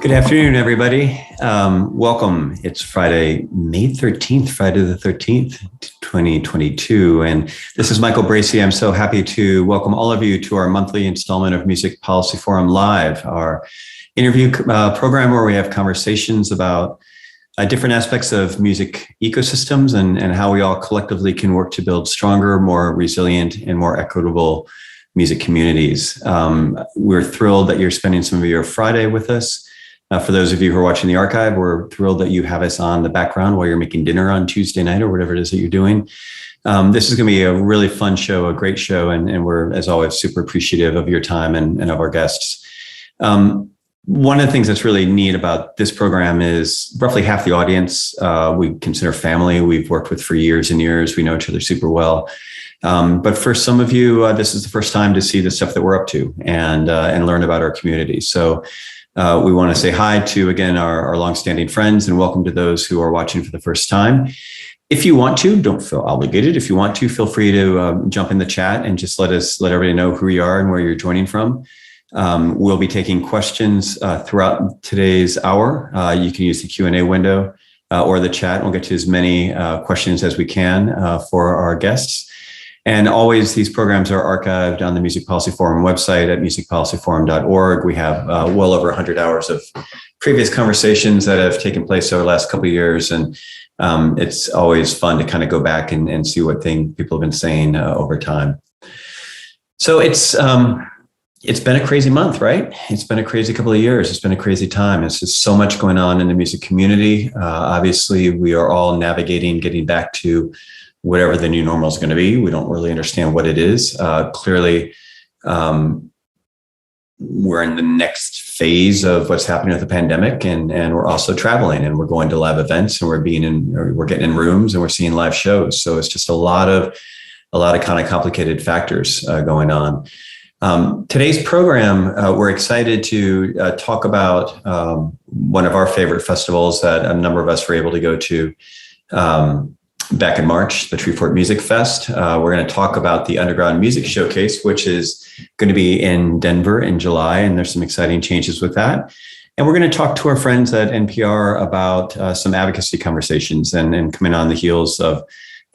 Good afternoon, everybody. Welcome. It's Friday, May 13th, Friday the 13th, 2022. And this is Michael Bracy. I'm so happy to welcome all of you to our monthly installment of Music Policy Forum Live, our interview program where we have conversations about different aspects of music ecosystems and how we all collectively can work to build stronger, more resilient, and more equitable music communities. We're thrilled that you're spending some of your Friday with us. For those of you who are watching the archive, we're thrilled that you have us on the background while you're making dinner on Tuesday night or whatever it is that you're doing. This is going to be a really fun show, a great show, and we're, as always, super appreciative of your time and of our guests. One of the things that's really neat about this program is roughly half the audience we consider family. We've worked with for years and years. We know each other super well. But for some of you, this is the first time to see the stuff that we're up to and learn about our community. So we want to say hi to, again, our longstanding friends and welcome to those who are watching for the first time. If you want to, don't feel obligated. If you want to, feel free to jump in the chat and just let everybody know who you are and where you're joining from. We'll be taking questions throughout today's hour. You can use the Q&A window or the chat. We'll get to as many questions as we can for our guests. And always, these programs are archived on the Music Policy Forum website at musicpolicyforum.org. We have well over 100 hours of previous conversations that have taken place over the last couple of years. And it's always fun to kind of go back and see what people have been saying over time. So it's been a crazy month, right? It's been a crazy couple of years. It's been a crazy time. It's just so much going on in the music community. Obviously, we are all navigating getting back to whatever the new normal is going to be. We don't really understand what it is. Clearly, we're in the next phase of what's happening with the pandemic, and we're also traveling, and we're going to live events, and we're getting in rooms, and we're seeing live shows. So it's just a lot of kind of complicated factors going on. Today's program, we're excited to talk about one of our favorite festivals that a number of us were able to go to back in March, the Treefort Music Fest. We're going to talk about the Underground Music Showcase, which is going to be in Denver in July, and there's some exciting changes with that. And we're going to talk to our friends at NPR about some advocacy conversations and coming on the heels of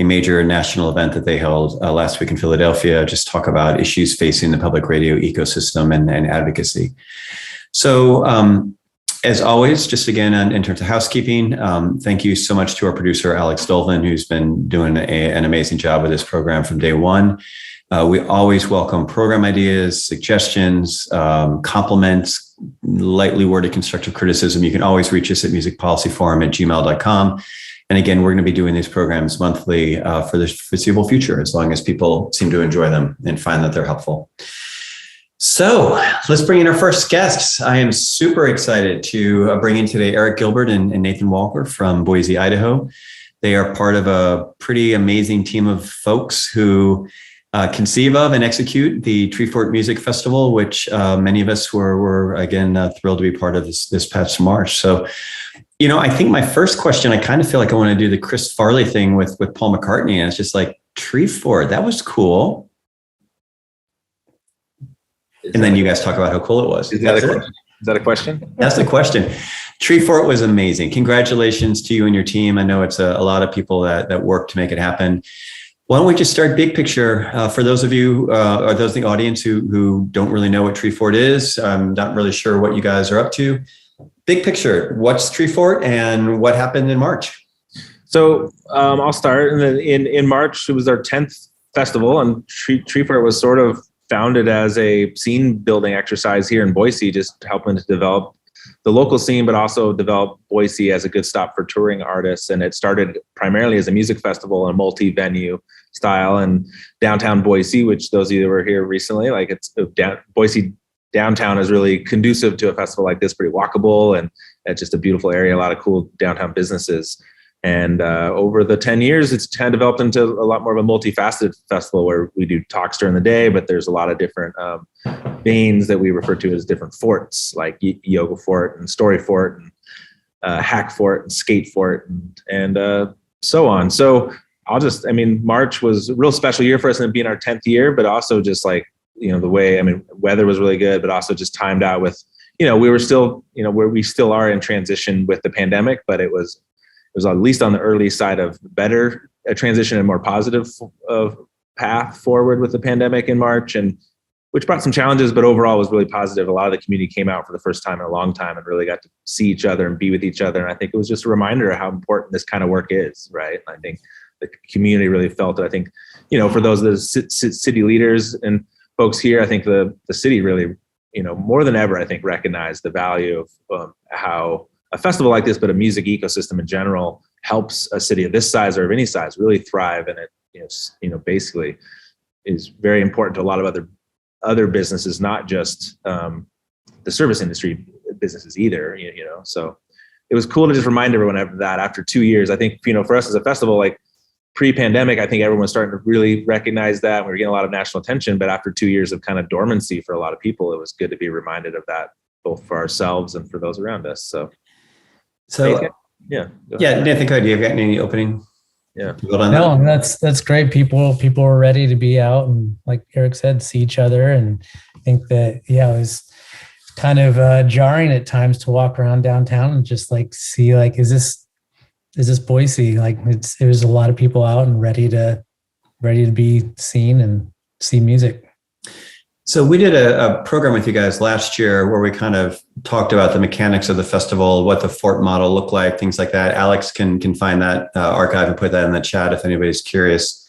a major national event that they held last week in Philadelphia, just talk about issues facing the public radio ecosystem and advocacy. So as always, just again, in terms of housekeeping, thank you so much to our producer, Alex Dolvin, who's been doing an amazing job with this program from day one. We always welcome program ideas, suggestions, compliments, lightly worded constructive criticism. You can always reach us at musicpolicyforum@gmail.com. And again, we're going to be doing these programs monthly for the foreseeable future, as long as people seem to enjoy them and find that they're helpful. So let's bring in our first guests. I am super excited to bring in today Eric Gilbert and Nathan Walker from Boise, Idaho. They are part of a pretty amazing team of folks who conceive of and execute the Treefort Music Festival, which many of us were again, thrilled to be part of this past March. So, I think my first question, I kind of feel like I want to do the Chris Farley thing with Paul McCartney. And it's just like, Treefort, that was cool. And then you guys talk about how cool it was. Is that a question? That's the question. Treefort was amazing. Congratulations to you and your team. I know it's a lot of people that work to make it happen. Why don't we just start big picture for those of you or those in the audience who don't really know what Treefort is. I'm not really sure what you guys are up to. Big picture, what's Treefort and what happened in March? So I'll start. And then in March, it was our 10th festival, and Treefort was sort of founded as a scene building exercise here in Boise, just helping to develop the local scene, but also develop Boise as a good stop for touring artists. And it started primarily as a music festival and multi-venue style in downtown Boise, which those of you that were here recently, Boise downtown is really conducive to a festival like this, pretty walkable, and it's just a beautiful area, a lot of cool downtown businesses. And over the 10 years, it's kind of developed into a lot more of a multifaceted festival where we do talks during the day, but there's a lot of different veins that we refer to as different forts, like Yoga Fort and Story Fort and Hack Fort and Skate Fort and so on. So March was a real special year for us, and being our 10th year, but also just like, the way, weather was really good, but also just timed out with we were still, where we still are in transition with the pandemic, but it was at least on the early side of better a transition and more positive path forward with the pandemic in March, and which brought some challenges, but overall was really positive. A lot of the community came out for the first time in a long time and really got to see each other and be with each other. And I think it was just a reminder of how important this kind of work is, right? I think the community really felt it. I think, for those of the city leaders and folks here, I think the city really, more than ever, I think recognized the value of how a festival like this, but a music ecosystem in general, helps a city of this size or of any size really thrive. And it, basically is very important to a lot of other businesses, not just the service industry businesses either, so it was cool to just remind everyone of that after 2 years. I think, for us as a festival, like pre-pandemic, I think everyone was starting to really recognize that. We were getting a lot of national attention, but after 2 years of kind of dormancy for a lot of people, it was good to be reminded of that, both for ourselves and for those around us. So Nathan, go ahead. Do you have any opening? Yeah. No, that's great. People are ready to be out and, like Eric said, see each other. And I think that, it was kind of jarring at times to walk around downtown and just see, is this Boise? There's a lot of people out and ready to be seen and see music. So we did a program with you guys last year where we kind of talked about the mechanics of the festival, what the Fort model looked like, things like that. Alex can find that archive and put that in the chat if anybody's curious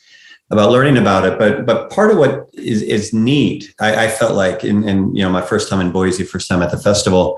about learning about it. But part of what is neat, I felt like in my first time in Boise, first time at the festival,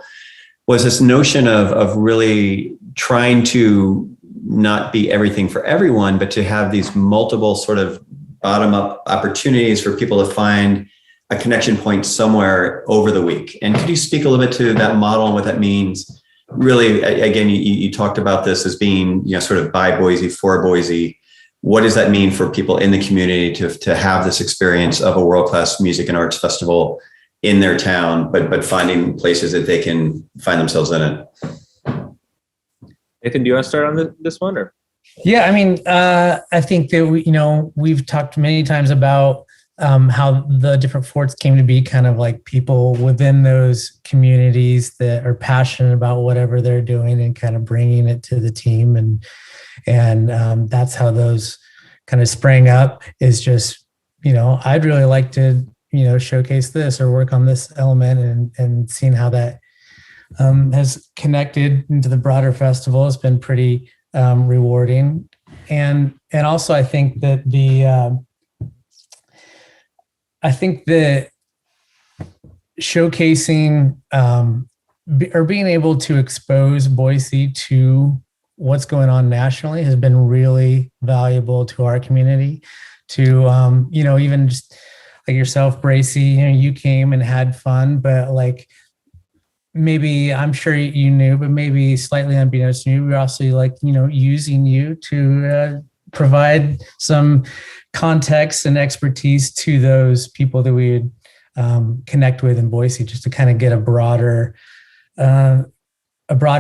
was this notion of really trying to not be everything for everyone, but to have these multiple sort of bottom-up opportunities for people to find a connection point somewhere over the week. And could you speak a little bit to that model and what that means? Really, again, you talked about this as being, sort of by Boise, for Boise. What does that mean for people in the community to have this experience of a world-class music and arts festival in their town, but finding places that they can find themselves in it? Nathan, do you want to start on this one? Or? Yeah, I think that we've talked many times about how the different forts came to be kind of like people within those communities that are passionate about whatever they're doing and kind of bringing it to the team. And that's how those kind of sprang up, is just, I'd really like to, showcase this or work on this element, and seeing how that has connected into the broader festival has been pretty rewarding. And also I think that that showcasing or being able to expose Boise to what's going on nationally has been really valuable to our community. To even just like yourself, Bracy, you came and had fun, but maybe, I'm sure you knew, but maybe slightly unbeknownst to you, we're also using you to provide some context and expertise to those people that we would connect with in Boise, just to kind of get a broader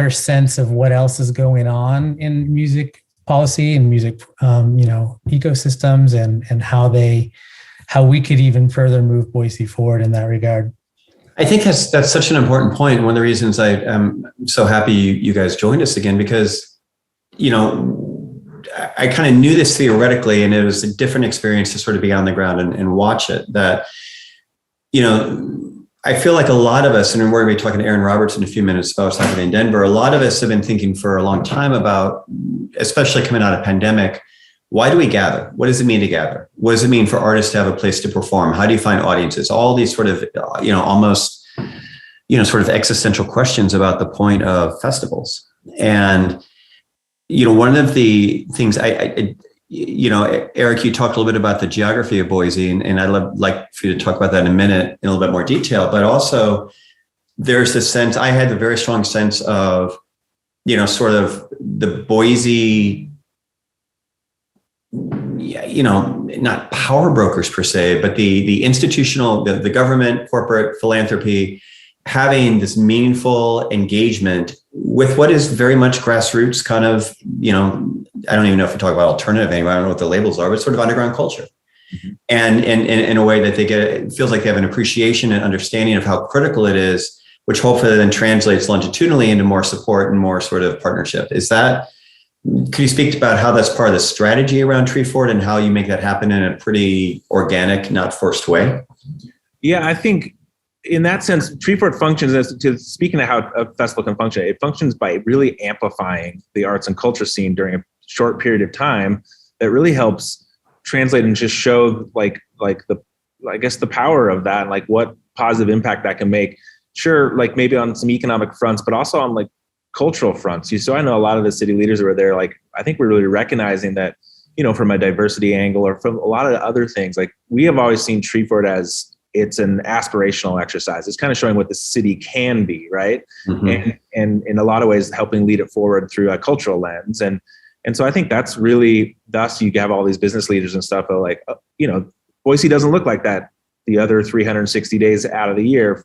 sense of what else is going on in music policy and music, ecosystems, and how we could even further move Boise forward in that regard. I think that's such an important point. One of the reasons I am so happy you guys joined us again, because, I kind of knew this theoretically, and it was a different experience to sort of be on the ground and watch it. That, I feel like a lot of us, and we're going to be talking to Erin Roberts in a few minutes about what's happening in Denver. A lot of us have been thinking for a long time about, especially coming out of pandemic, why do we gather? What does it mean to gather? What does it mean for artists to have a place to perform? How do you find audiences? All these sort of, almost, sort of existential questions about the point of festivals. And, one of the things Eric, you talked a little bit about the geography of Boise, and I'd like for you to talk about that in a minute in a little bit more detail. But also, there's this sense, I had a very strong sense of, sort of the Boise, not power brokers per se, but the institutional, the government, corporate, philanthropy, having this meaningful engagement with what is very much grassroots kind of, I don't even know if we talk about alternative anymore. I don't know what the labels are, but sort of underground culture. Mm-hmm. And in a way that it feels like they have an appreciation and understanding of how critical it is which hopefully then translates longitudinally into more support and more sort of partnership. Could you speak about how that's part of the strategy around Treefort and how you make that happen in a pretty organic, not forced way? Yeah, I think in that sense, Treefort functions speaking of how a festival can function, it functions by really amplifying the arts and culture scene during a short period of time that really helps translate and just show like the power of that and like what positive impact that can make. Sure, like maybe on some economic fronts, but also on like cultural fronts. So I know a lot of the city leaders who are there, like, I think we're really recognizing that, from a diversity angle or from a lot of other things, like we have always seen Treefort as it's an aspirational exercise. It's kind of showing what the city can be, right? Mm-hmm. And in a lot of ways, helping lead it forward through a cultural lens. And so I think that's really, thus you have all these business leaders and stuff are like, Boise doesn't look like that the other 360 days out of the year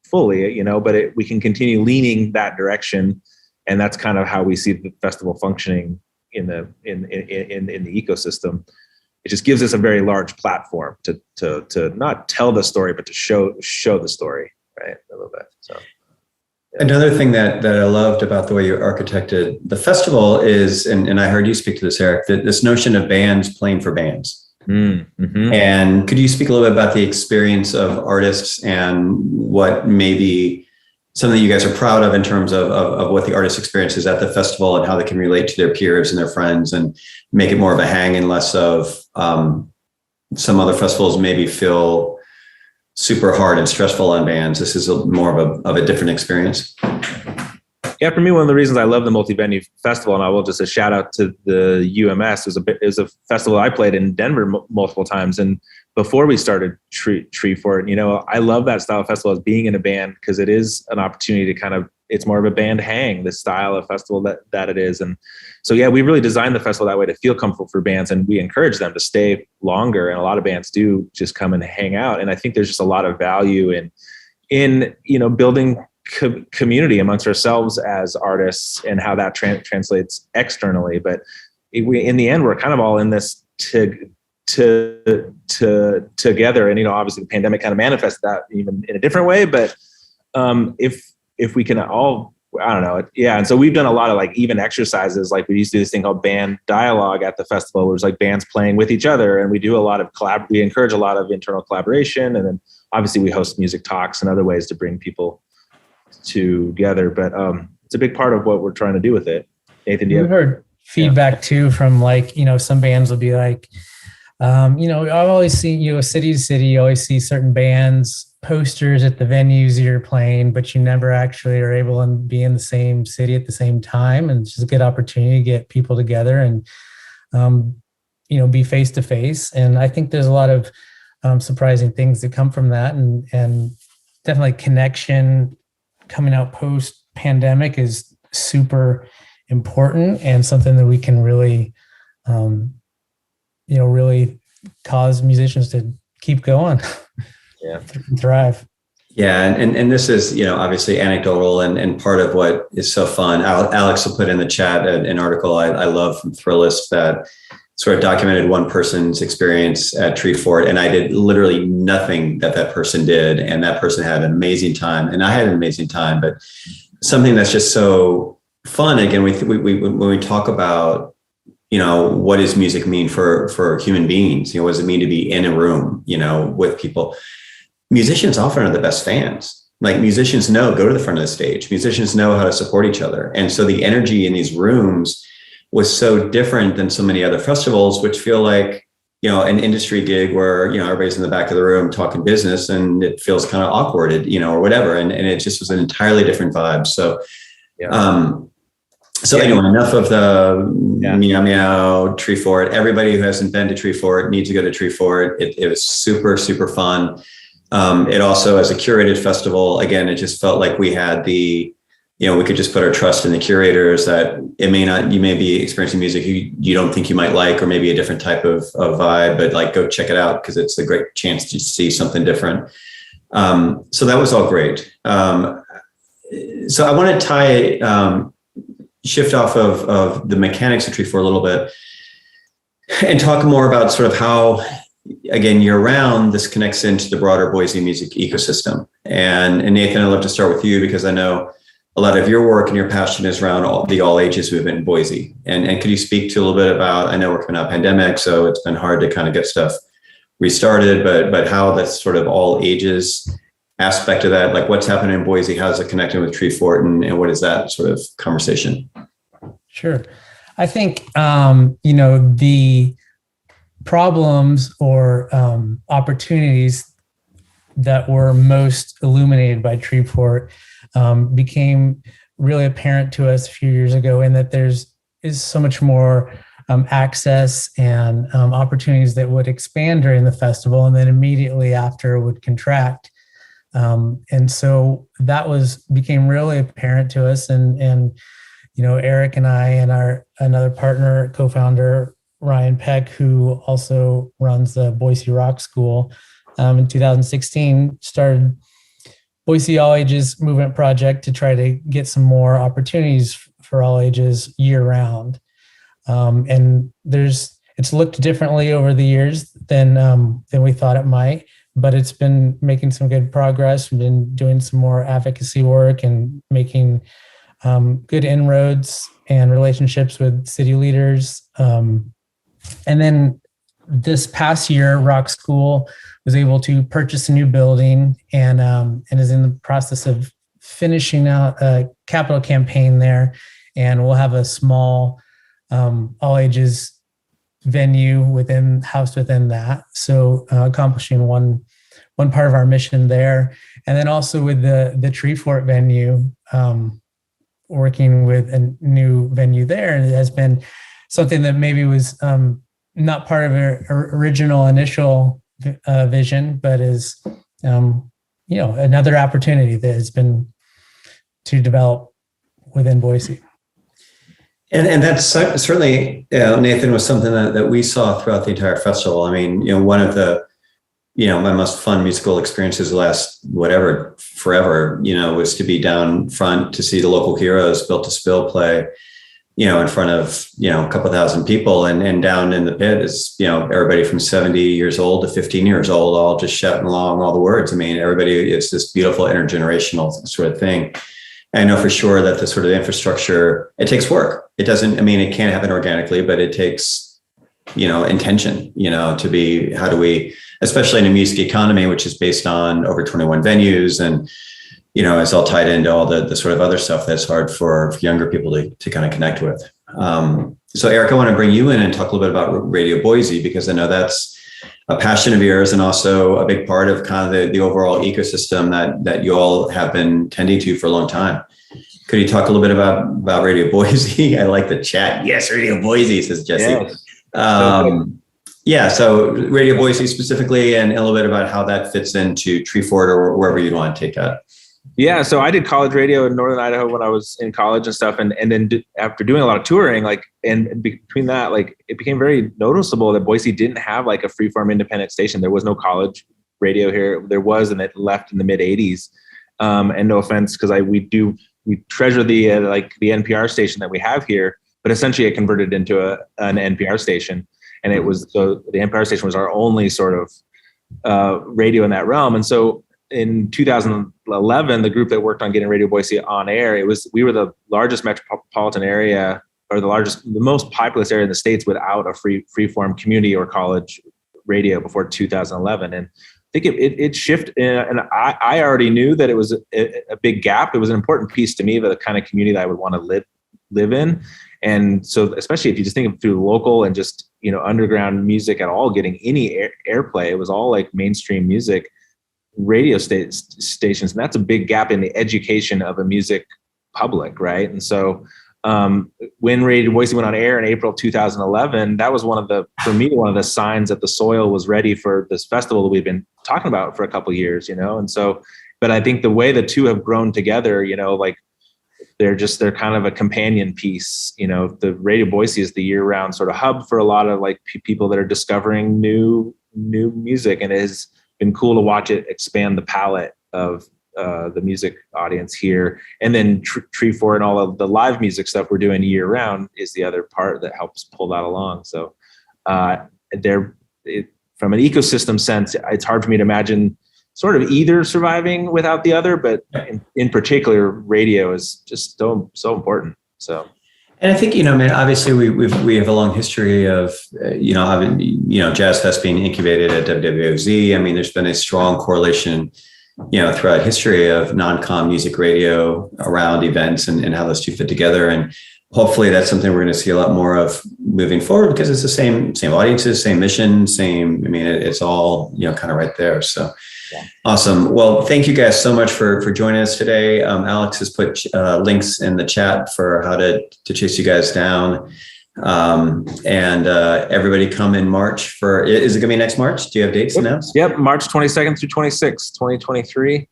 fully, but we can continue leaning that direction. And that's kind of how we see the festival functioning in the ecosystem. It just gives us a very large platform to not tell the story, but to show the story, right? A little bit. So yeah. Another thing that I loved about the way you architected the festival is, and I heard you speak to this, Eric, that this notion of bands playing for bands. Mm-hmm. And could you speak a little bit about the experience of artists and what maybe something that you guys are proud of in terms of what the artist experience is at the festival and how they can relate to their peers and their friends and make it more of a hang and less of some other festivals maybe feel super hard and stressful on bands. This is more of a different experience. Yeah, for me, one of the reasons I love the multi-venue festival, and I will just a shout out to the UMS, it was a festival I played in Denver multiple times. And before we started Treefort, I love that style of festival as being in a band because it is an opportunity to it's more of a band hang, the style of festival that it is. And so, yeah, we really designed the festival that way to feel comfortable for bands, and we encourage them to stay longer. And a lot of bands do just come and hang out. And I think there's just a lot of value in building community amongst ourselves as artists and how that translates externally. But in the end, we're kind of all in this together. And, obviously the pandemic kind of manifested that even in a different way. But if we can all, I don't know. Yeah. And so we've done a lot of even exercises. Like we used to do this thing called band dialogue at the festival, where it's like bands playing with each other. And we do a lot of we encourage a lot of internal collaboration. And then obviously we host music talks and other ways to bring people together, but it's a big part of what we're trying to do with it. Nathan, we've heard feedback too from some bands will be like, I've always seen city to city, you always see certain bands posters at the venues you're playing, but you never actually are able to be in the same city at the same time. And it's just a good opportunity to get people together and be face to face. And I think there's a lot of surprising things that come from that, and definitely connection coming out post pandemic is super important and something that we can really, really cause musicians to keep going, thrive. Yeah. And this is, obviously anecdotal and part of what is so fun. Alex will put in the chat an article I love from Thrillist that sort of documented one person's experience at Treefort, and I did literally nothing that person did, and that person had an amazing time, and I had an amazing time. But something that's just so fun. Again, when we talk about what does music mean for human beings? What does it mean to be in a room with people? Musicians often are the best fans. Like musicians go to the front of the stage. Musicians know how to support each other, and so the energy in these rooms was so different than so many other festivals, which feel like, an industry gig where, everybody's in the back of the room talking business and it feels kind of awkward, or whatever. And it just was an entirely different vibe. So, anyway, enough of the meow Treefort. Everybody who hasn't been to Treefort needs to go to Treefort. It was super, super fun. It also, as a curated festival, again, it just felt like we had we could just put our trust in the curators that you may be experiencing music you don't think you might like, or maybe a different type of vibe, but go check it out because it's a great chance to see something different. So that was all great. So I want to shift off of the mechanics of Treefort a little bit and talk more about sort of how, again, year round, this connects into the broader Boise music ecosystem. And Nathan, I'd love to start with you because I know a lot of your work and your passion is around the all ages movement in Boise. And could you speak to a little bit about, I know we're coming out of pandemic, so it's been hard to kind of get stuff restarted, but how that's sort of all ages aspect of that, like what's happening in Boise, how's it connecting with Treefort, and what is that sort of conversation? Sure. I think, the problems or opportunities that were most illuminated by Treefort became really apparent to us a few years ago, in that is so much more access and opportunities that would expand during the festival and then immediately after would contract. And so that became really apparent to us. And Eric and I and another partner, co-founder, Ryan Peck, who also runs the Boise Rock School, in 2016, started Boise All Ages Movement Project to try to get some more opportunities for all ages year round. And it's looked differently over the years than we thought it might, but it's been making some good progress. We've been doing some more advocacy work and making good inroads and relationships with city leaders. And then this past year, Rock School was able to purchase a new building and is in the process of finishing out a capital campaign there. And we'll have a small all ages venue housed within that. So accomplishing one part of our mission there. And then also with the Treefort venue, working with a new venue there. And it has been something that maybe was not part of our original initial vision, but is, another opportunity that has been to develop within Boise. And that's certainly, Nathan, was something that we saw throughout the entire festival. I mean, one of the, my most fun musical experiences the last forever, was to be down front to see the local heroes Built to Spill play, in front of, a couple thousand people, and down in the pit is, everybody from 70 years old to 15 years old, all just shouting along all the words. I mean, everybody, it's this beautiful intergenerational sort of thing. I know for sure that the sort of infrastructure, it takes work. It can't happen organically, but it takes, intention, to be, how do we, especially in a music economy, which is based on over 21 venues and, it's all tied into all the sort of other stuff that's hard for younger people to kind of connect with. So Eric, I want to bring you in and talk a little bit about Radio Boise, because I know that's a passion of yours and also a big part of kind of the overall ecosystem that you all have been tending to for a long time. Could you talk a little bit about Radio Boise? I like the chat. Yes, Radio Boise, says Jesse. Yes. So Radio Boise specifically, and a little bit about how that fits into Treefort or wherever you'd want to take that. Yeah, so I did college radio in Northern Idaho when I was in college and stuff, and then after doing a lot of touring, and between that, it became very noticeable that Boise didn't have a freeform independent station. There was no college radio here. There was, and it left in the mid '80s. And no offense, because we treasure the NPR station that we have here, but essentially it converted into an NPR station, and it was the NPR station was our only sort of radio in that realm, and so. In 2011, the group that worked on getting Radio Boise on air, we were the largest metropolitan area, or the most populous area in the States without a freeform community or college radio before 2011. And I think it shifted, and I already knew that it was a big gap. It was an important piece to me of the kind of community that I would want to live in. And so, especially if you just think of through local and just, underground music at all, getting any airplay, it was all mainstream music. Radio stations, and that's a big gap in the education of a music public, right? And so when Radio Boise went on air in April 2011, that was one of the signs that the soil was ready for this festival that we've been talking about for a couple of years, and so, but I think the way the two have grown together, they're kind of a companion piece. The Radio Boise is the year-round sort of hub for a lot of people that are discovering new music, and it has been cool to watch it expand the palette of the music audience here. And then Treefort and all of the live music stuff we're doing year round is the other part that helps pull that along. So from an ecosystem sense, it's hard for me to imagine sort of either surviving without the other, but in particular, radio is just so important. So. And I think, man, obviously we have a long history of, Jazz Fest being incubated at WWOZ. I mean, there's been a strong correlation, throughout history of non-com music radio around events and how those two fit together. And hopefully that's something we're going to see a lot more of moving forward, because it's the same audiences, same mission, it's all, kind of right there. So yeah. Awesome. Well, thank you guys so much for joining us today. Alex has put links in the chat for how to chase you guys down. And everybody come in March is it going to be next March? Do you have dates announced? Yep. March 22nd through 26th, 2023.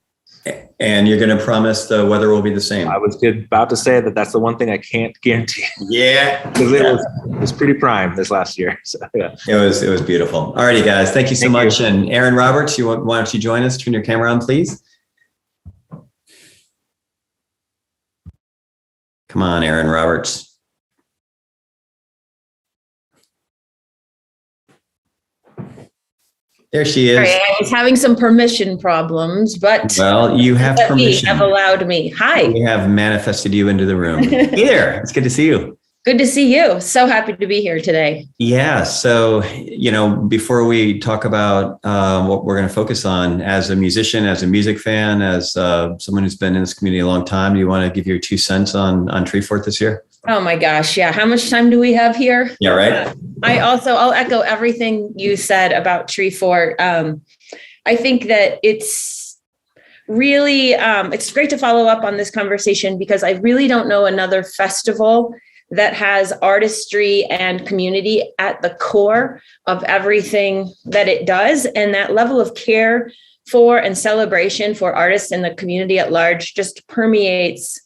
And you're going to promise the weather will be the same. I was about to say that's the one thing I can't guarantee. Yeah. Because it was pretty prime this last year. So, yeah. It was beautiful. All righty, guys. Thank you so much. And Erin Roberts, why don't you join us? Turn your camera on, please. Come on, Erin Roberts. There she is. Sorry, I was having some permission problems, but well, you have permission. Have allowed me. Hi. We have manifested you into the room. Hey there. It's good to see you. Good to see you. So happy to be here today. Yeah. So, before we talk about what we're going to focus on, as a musician, as a music fan, as someone who's been in this community a long time, do you want to give your 2 cents on Treefort this year? Oh my gosh. Yeah. How much time do we have here? Yeah, right. I'll echo everything you said about Treefort. I think that it's really, it's great to follow up on this conversation, because I really don't know another festival that has artistry and community at the core of everything that it does. And that level of care for and celebration for artists and the community at large just permeates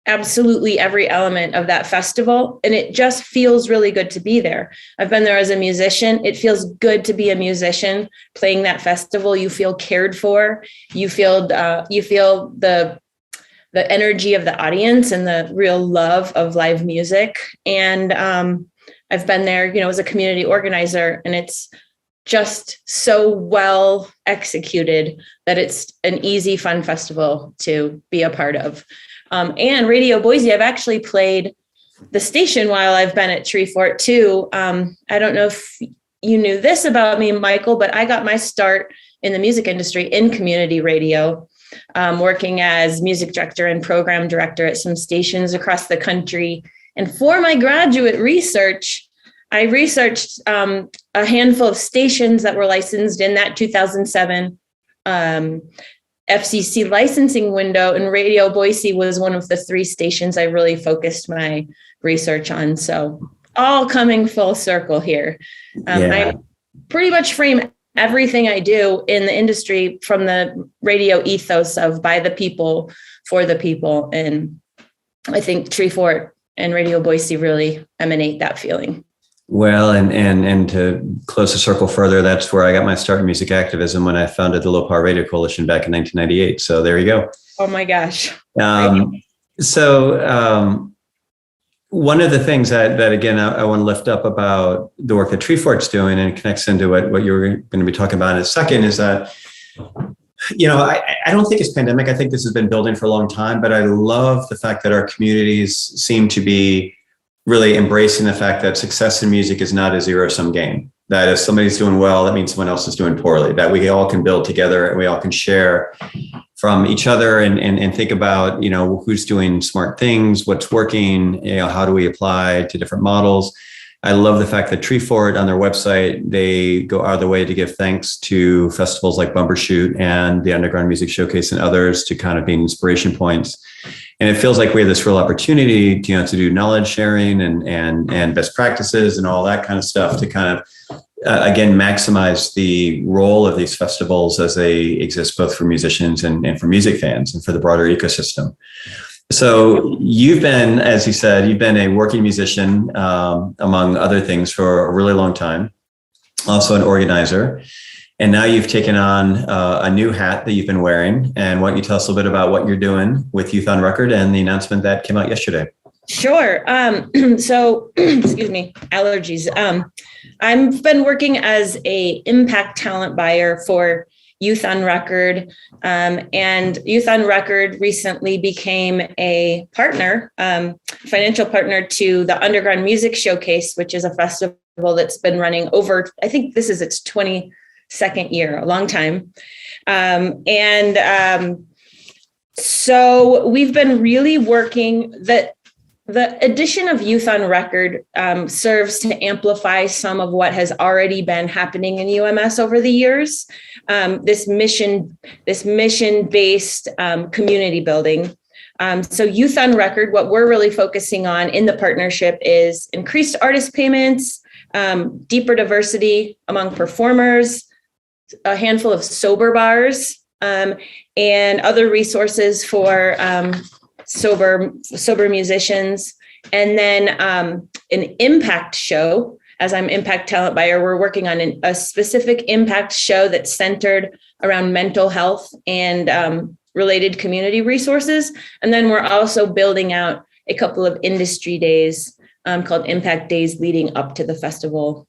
absolutely every element of that festival. And it just feels really good to be there. I've been there as a musician. It feels good to be a musician playing that festival. You feel cared for. You feel the energy of the audience and the real love of live music. And I've been there, as a community organizer, and it's just so well executed that it's an easy, fun festival to be a part of. And Radio Boise, I've actually played the station while I've been at Treefort too. I don't know if you knew this about me, Michael, but I got my start in the music industry in community radio, working as music director and program director at some stations across the country. And for my graduate research, I researched a handful of stations that were licensed in that 2007 FCC licensing window, and Radio Boise was one of the 3 stations I really focused my research on. So all coming full circle here. I pretty much frame everything I do in the industry from the radio ethos of by the people, for the people. And I think Treefort and Radio Boise really emanate that feeling. Well, and to close the circle further, that's where I got my start in music activism, when I founded the Low Power Radio Coalition back in 1998. So there you go. Oh my gosh. One of the things that again, I want to lift up about the work that Treefort's doing, and it connects into what you're going to be talking about in a second, is that, I don't think it's pandemic. I think this has been building for a long time, but I love the fact that our communities seem to be really embracing the fact that success in music is not a zero-sum game. That if somebody's doing well, that means someone else is doing poorly. That we all can build together and we all can share from each other and think about, who's doing smart things, what's working, how do we apply to different models. I love the fact that Treefort on their website, they go out of the way to give thanks to festivals like Bumbershoot and the Underground Music Showcase and others to kind of be inspiration points. And it feels like we have this real opportunity to do knowledge sharing and best practices and all that kind of stuff to kind of, again, maximize the role of these festivals as they exist both for musicians and for music fans and for the broader ecosystem. So you've been, as you said, you've been a working musician, among other things, for a really long time, also an organizer. And now you've taken on a new hat that you've been wearing. And why don't you tell us a little bit about what you're doing with Youth on Record and the announcement that came out yesterday? Sure. So, excuse me, allergies. I've been working as a impact talent buyer for Youth on Record. And Youth on Record recently became a partner, financial partner to the Underground Music Showcase, which is a festival that's been running over, I think this is its 22nd year, a long time. So we've been really working that the addition of Youth on Record serves to amplify some of what has already been happening in UMS over the years. This mission-based community building. So Youth on Record, what we're really focusing on in the partnership is increased artist payments, deeper diversity among performers, a handful of sober bars, and other resources for sober musicians, and then an impact show. As I'm impact talent buyer, we're working on a specific impact show that's centered around mental health and related community resources. And then we're also building out a couple of industry days called Impact Days leading up to the festival.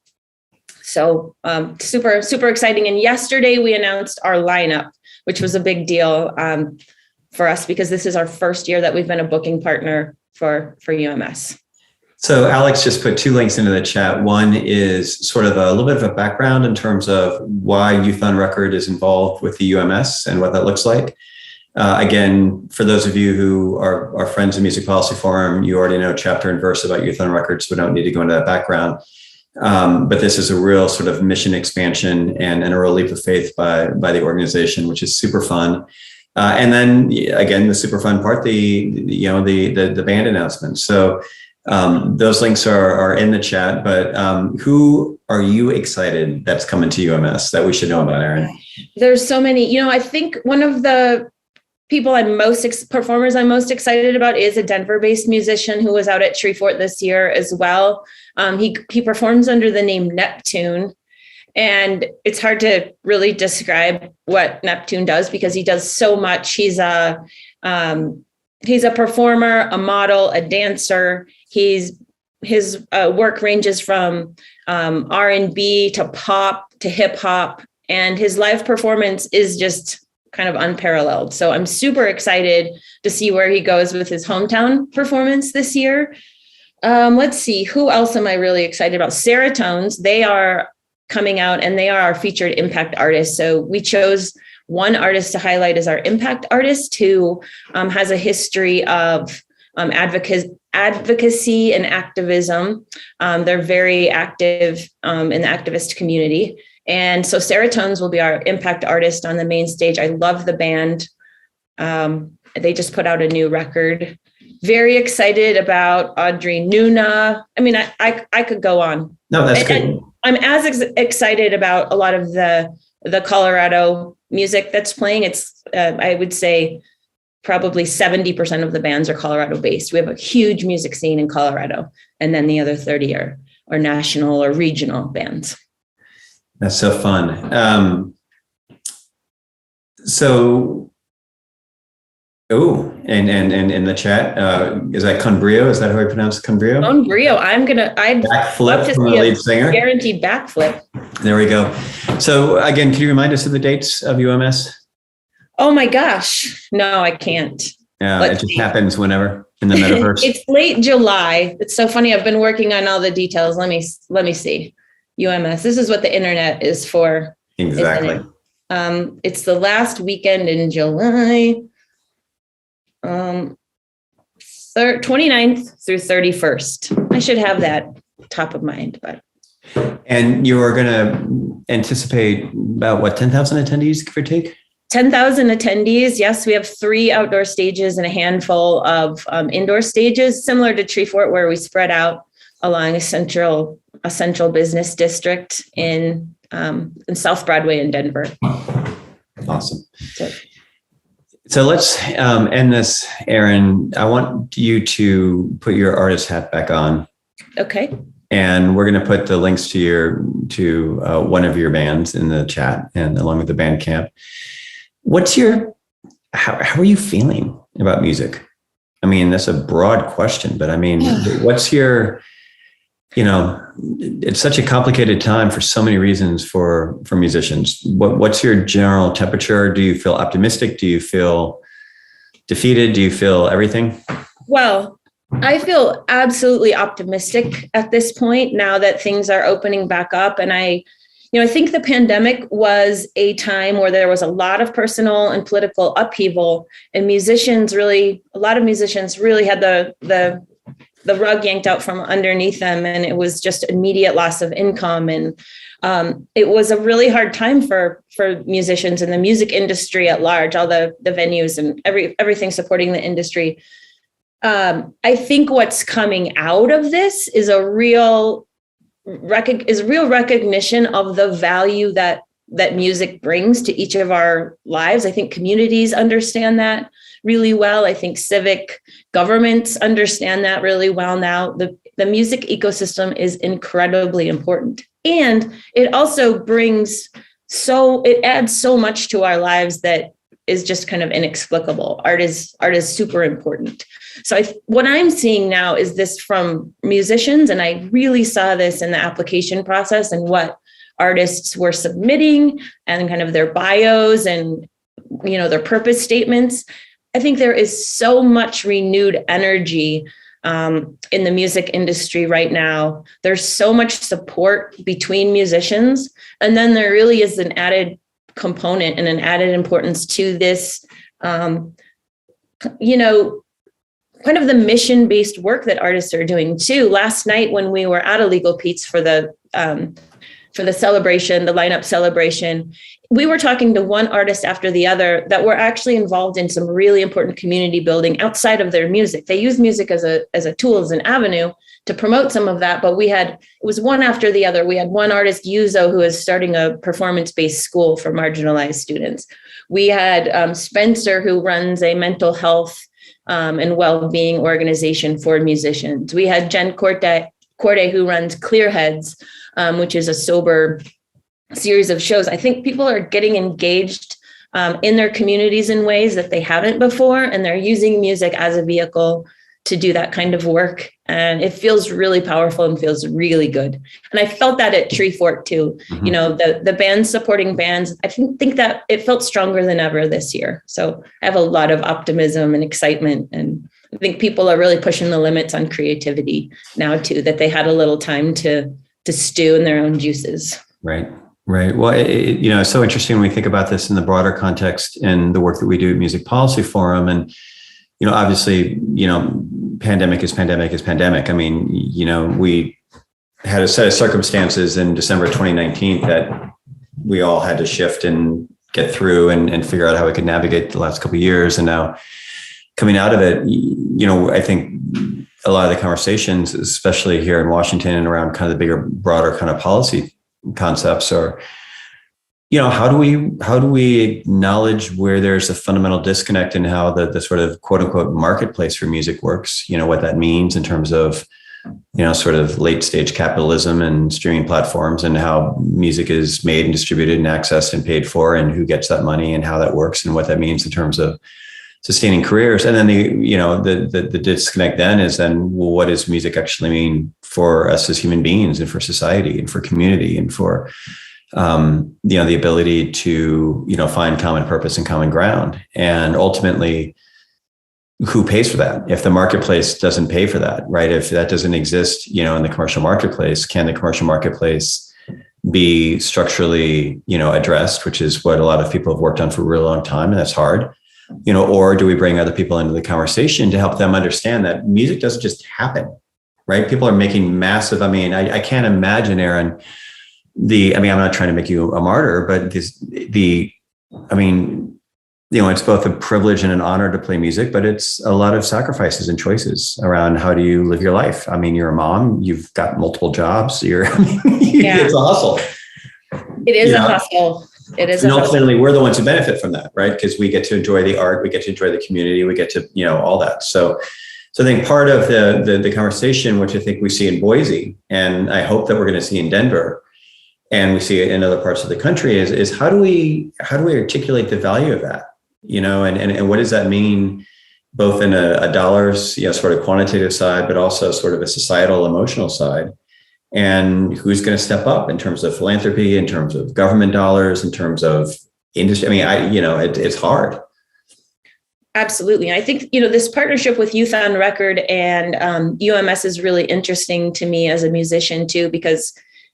So super, super exciting. And yesterday we announced our lineup, which was a big deal for us because this is our first year that we've been a booking partner for UMS. So Alex just put 2 links into the chat. One is sort of a little bit of a background in terms of why Youth on Record is involved with the UMS and what that looks like. Again, for those of you who are friends of Music Policy Forum, you already know chapter and verse about Youth on Record, so we don't need to go into that background. But this is a real sort of mission expansion and a real leap of faith by the organization, which is super fun. And then again, the super fun part, the band announcement. So those links are in the chat, but who are you excited that's coming to UMS that we should know about, Erin? There's so many, I think one of the people performers I'm most excited about is a Denver-based musician who was out at Treefort this year as well. He performs under the name Neptune. And it's hard to really describe what Neptune does because he does so much. He's a performer, a model, a dancer. His work ranges from R&B to pop to hip hop, and his live performance is just kind of unparalleled. So I'm super excited to see where he goes with his hometown performance this year. Let's see, who else am I really excited about? Seratones, they are coming out and they are our featured impact artists. So we chose one artist to highlight as our impact artist who has a history of advocacy and activism. They're very active in the activist community. And so Seratones will be our impact artist on the main stage. I love the band. They just put out a new record. Very excited about Audrey Nuna. I mean, I could go on. No, that's good. And I'm as excited about a lot of the Colorado music that's playing. It's, I would say, probably 70% of the bands are Colorado based. We have a huge music scene in Colorado. And then the other 30 are national or regional bands. That's so fun. And in the chat, is that Conbrio? Is that how I pronounce it? Conbrio? Conbrio. I'd backflip love to from see the lead singer. Guaranteed backflip. There we go. So again, can you remind us of the dates of UMS? Oh my gosh. No, I can't. Yeah, it just happens whenever in the metaverse. It's late July. It's so funny. I've been working on all the details. Let me see. UMS. This is what the internet is for. Exactly. It's the last weekend in July. 29th through 31st. I should have that top of mind, but. And you are going to anticipate about what, 10,000 attendees, give or take? 10,000 attendees. Yes, we have 3 outdoor stages and a handful of indoor stages, similar to Treefort, where we spread out along a central business district in South Broadway in Denver. Awesome. So let's end this, Erin. I want you to put your artist hat back on. Okay. And we're going to put the links to one of your bands in the chat and along with the Bandcamp. How are you feeling about music? I mean, that's a broad question, but I mean, what's your it's such a complicated time for so many reasons for musicians. What's your general temperature? Do you feel optimistic? Do you feel defeated? Do you feel everything? Well, I feel absolutely optimistic at this point now that things are opening back up. And I think the pandemic was a time where there was a lot of personal and political upheaval, and a lot of musicians really had the rug yanked out from underneath them. And it was just immediate loss of income. And it was a really hard time for musicians and the music industry at large, all the venues and everything supporting the industry. I think what's coming out of this is a real recognition of the value that music brings to each of our lives. I think communities understand that really well. I think civic governments understand that really well now. The music ecosystem is incredibly important. And it also it adds so much to our lives that is just kind of inexplicable. Art is super important. So what I'm seeing now is this from musicians, and I really saw this in the application process and what artists were submitting and kind of their bios and, their purpose statements. I think there is so much renewed energy in the music industry right now. There's so much support between musicians. And then there really is an added component and an added importance to this, kind of the mission-based work that artists are doing too. Last night when we were at Illegal Pete's for the celebration, the lineup celebration, we were talking to one artist after the other that were actually involved in some really important community building outside of their music. They use music as a tool, as an avenue to promote some of that, but it was one after the other. We had one artist, Yuzo, who is starting a performance-based school for marginalized students. We had Spencer, who runs a mental health and well-being organization for musicians. We had Jen Corte, who runs Clearheads, which is a sober series of shows. I think people are getting engaged in their communities in ways that they haven't before, and they're using music as a vehicle to do that kind of work. And it feels really powerful and feels really good. And I felt that at Treefort too. Mm-hmm. The bands supporting bands, I think that it felt stronger than ever this year. So I have a lot of optimism and excitement. And I think people are really pushing the limits on creativity now too, that they had a little time to stew in their own juices. Right. Well, it's so interesting when we think about this in the broader context and the work that we do at Music Policy Forum. And, obviously, pandemic is pandemic. I mean, we had a set of circumstances in December 2019 that we all had to shift and get through and figure out how we could navigate the last couple of years. And now coming out of it, I think a lot of the conversations, especially here in Washington and around kind of the bigger, broader kind of policy concepts are, how do we acknowledge where there's a fundamental disconnect in how the sort of quote unquote marketplace for music works, what that means in terms of, sort of late stage capitalism and streaming platforms, and how music is made and distributed and accessed and paid for, and who gets that money and how that works and what that means in terms of sustaining careers. And then the disconnect then is well, what does music actually mean for us as human beings and for society and for community and for, the ability to, find common purpose and common ground. And ultimately, who pays for that? If the marketplace doesn't pay for that, right? If that doesn't exist, in the commercial marketplace, can the commercial marketplace be structurally, addressed, which is what a lot of people have worked on for a really long time. And that's hard. Or do we bring other people into the conversation to help them understand that music doesn't just happen, right? People are making massive, I can't imagine, Erin, I'm not trying to make you a martyr, but it's both a privilege and an honor to play music, but it's a lot of sacrifices and choices around how do you live your life. You're a mom, you've got multiple jobs, it's a hustle. It is a hustle. It is. And ultimately, we're the ones who benefit from that, right? Because we get to enjoy the art, we get to enjoy the community, we get to, all that. So I think part of the conversation, which I think we see in Boise, and I hope that we're going to see in Denver, and we see it in other parts of the country, is how do we articulate the value of that, and what does that mean, both in a dollars, sort of quantitative side, but also sort of a societal, emotional side. and who's going to step up in terms of philanthropy, in terms of government dollars, in terms of industry. I mean, it's hard. Absolutely. I think, this partnership with Youth on Record and UMS is really interesting to me as a musician too, because,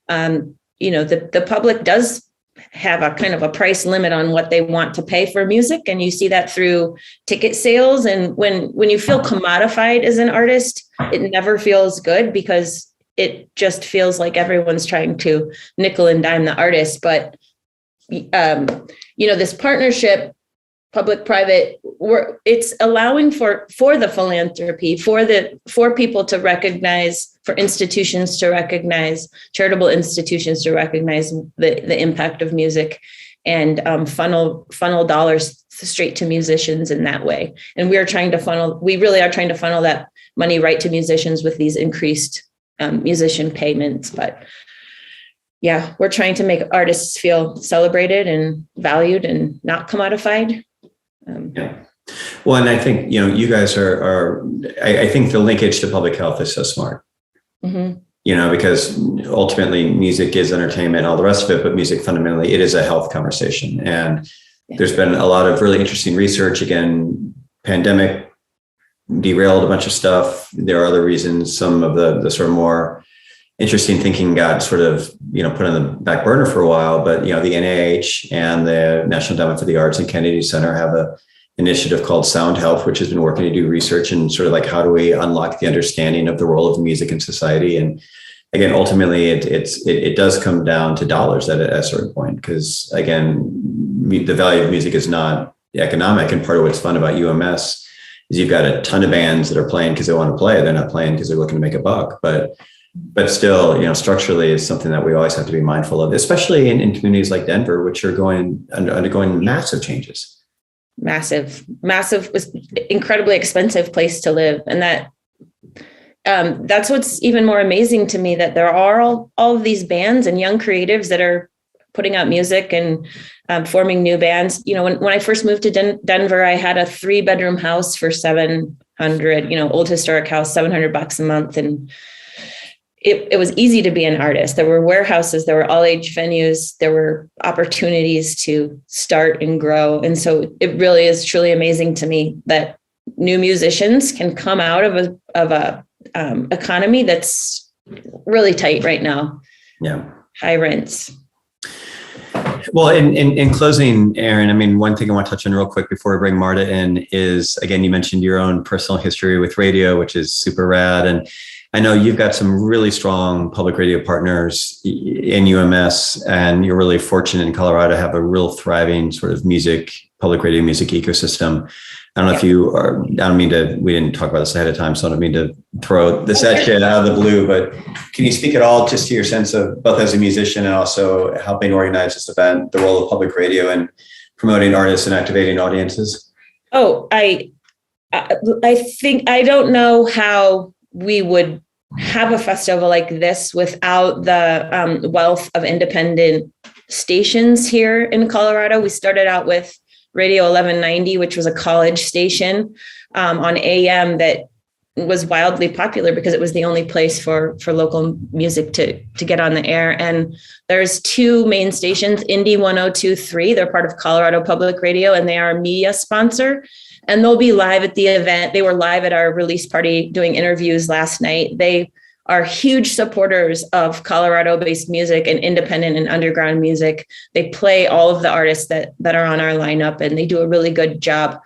the public does have a kind of a price limit on what they want to pay for music. And you see that through ticket sales. And when you feel commodified as an artist, it never feels good because it just feels like everyone's trying to nickel and dime the artist. But, this partnership, public-private, it's allowing for the philanthropy, for people to recognize, for institutions to recognize, charitable institutions to recognize the impact of music, and funnel dollars straight to musicians in that way. And we really are trying to funnel that money right to musicians with these increased musician payments. But yeah, we're trying to make artists feel celebrated and valued and not commodified. Yeah. Well, and I think, you guys I think the linkage to public health is so smart, because ultimately music is entertainment and all the rest of it, but music fundamentally, it is a health conversation. And there's been a lot of really interesting research. Again, pandemic derailed a bunch of stuff. There are other reasons. Some of the sort of more interesting thinking got sort of, put on the back burner for a while, but, the NIH and the National Endowment for the Arts and Kennedy Center have a initiative called Sound Health, which has been working to do research and sort of like, how do we unlock the understanding of the role of music in society? And again, ultimately it does come down to dollars at a certain point, because again, the value of music is not economic. And part of what's fun about UMS is you've got a ton of bands that are playing because they want to play. They're not playing because they're looking to make a buck, but still, structurally is something that we always have to be mindful of, especially in communities like Denver, which are undergoing massive changes. Massive, was incredibly expensive place to live. And that's what's even more amazing to me, that there are all of these bands and young creatives that are putting out music and forming new bands. When I first moved to Denver, I had a 3-bedroom house for $700, old historic house, $700 a month. And it was easy to be an artist. There were warehouses, there were all age venues, there were opportunities to start and grow. And so it really is truly amazing to me that new musicians can come out of a economy that's really tight right now. Yeah. High rents. Well, in closing, Erin, one thing I want to touch on real quick before we bring Marta in is, again, you mentioned your own personal history with radio, which is super rad. And I know you've got some really strong public radio partners in UMS, and you're really fortunate in Colorado to have a real thriving sort of public radio music ecosystem. I don't know if you are, we didn't talk about this ahead of time, so I don't mean to throw this at you out of the blue, but can you speak at all just to your sense of both as a musician and also helping organize this event, the role of public radio in promoting artists and activating audiences? Oh, I think, I don't know how we would have a festival like this without the wealth of independent stations here in Colorado. We started out with Radio 1190, which was a college station on AM that was wildly popular because it was the only place for local music to get on the air. And there's 2 main stations, Indy 102.3. They're part of Colorado Public Radio, and they are a media sponsor. And they'll be live at the event. They were live at our release party doing interviews last night. They are huge supporters of Colorado-based music and independent and underground music. They play all of the artists that are on our lineup, and they do a really good job.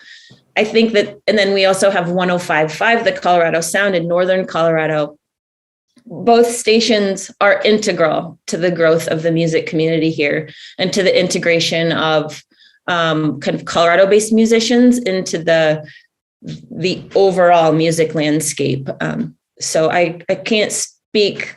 I think that, and then we also have 105.5, the Colorado Sound in Northern Colorado. Both stations are integral to the growth of the music community here and to the integration of kind of Colorado-based musicians into the overall music landscape. So I can't speak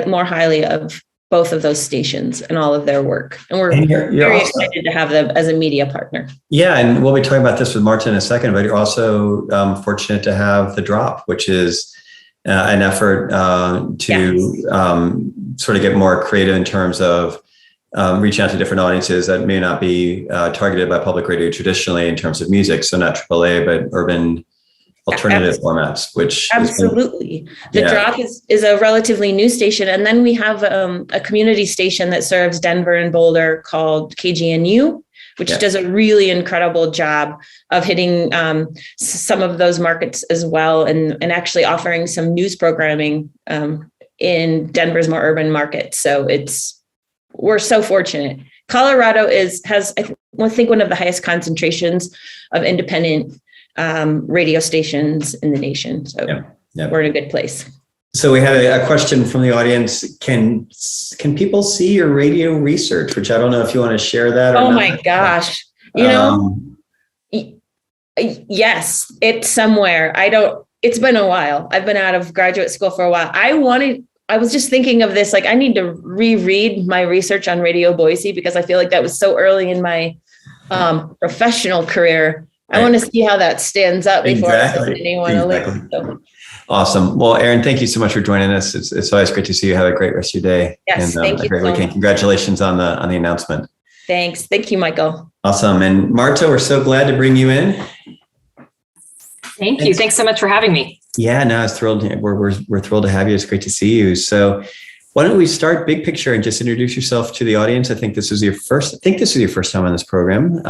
more highly of both of those stations and all of their work. And we're very excited to have them as a media partner. Yeah, and we'll be talking about this with Marta in a second, but you're also fortunate to have The Drop, which is an effort to sort of get more creative in terms of reaching out to different audiences that may not be targeted by public radio traditionally in terms of music. So not AAA, but urban alternative formats, which absolutely. The Drop is a relatively new station. And then we have a community station that serves Denver and Boulder called KGNU, which does a really incredible job of hitting some of those markets as well, and actually offering some news programming in Denver's more urban markets. So we're so fortunate. Colorado has I think one of the highest concentrations of independent radio stations in the nation. So we're in a good place. So we had a question from the audience. Can people see your radio research? Which I don't know if you want to share that or not. Oh my gosh. Yes, it's somewhere. It's been a while. I've been out of graduate school for a while. I was just thinking of this, like I need to reread my research on Radio Boise because I feel like that was so early in my professional career. I want to see how that stands up before I send anyone a link. So. Awesome. Well, Erin, thank you so much for joining us. It's always great to see you. Have a great rest of your day. Yes, and thank you. A great weekend. Congratulations on the announcement. Thanks. Thank you, Michael. Awesome. And Marta, we're so glad to bring you in. Thank you. Thanks so much for having me. Yeah, no, I was thrilled. We're thrilled to have you. It's great to see you. So why don't we start big picture and just introduce yourself to the audience? I think this is your first time on this program.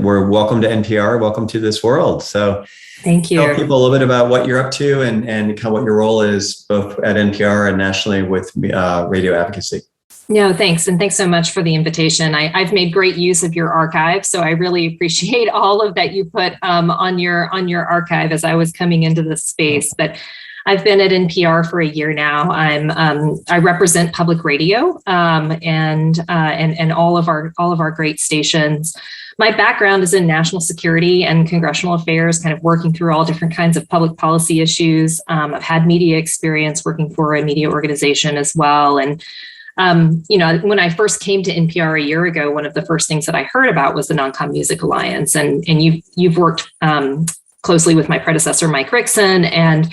We're welcome to NPR. Welcome to this world. So thank you. Tell people a little bit about what you're up to and kind of what your role is both at NPR and nationally with radio advocacy. No, thanks. And thanks so much for the invitation. I've made great use of your archive. So I really appreciate all of that you put on your archive as I was coming into this space. But I've been at NPR for a year now. I represent public radio and all of our great stations. My background is in national security and congressional affairs, kind of working through all different kinds of public policy issues. I've had media experience working for a media organization as well. And when I first came to NPR a year ago, one of the first things that I heard about was the noncomMUSIC Alliance, and you've worked closely with my predecessor, Mike Rickson, and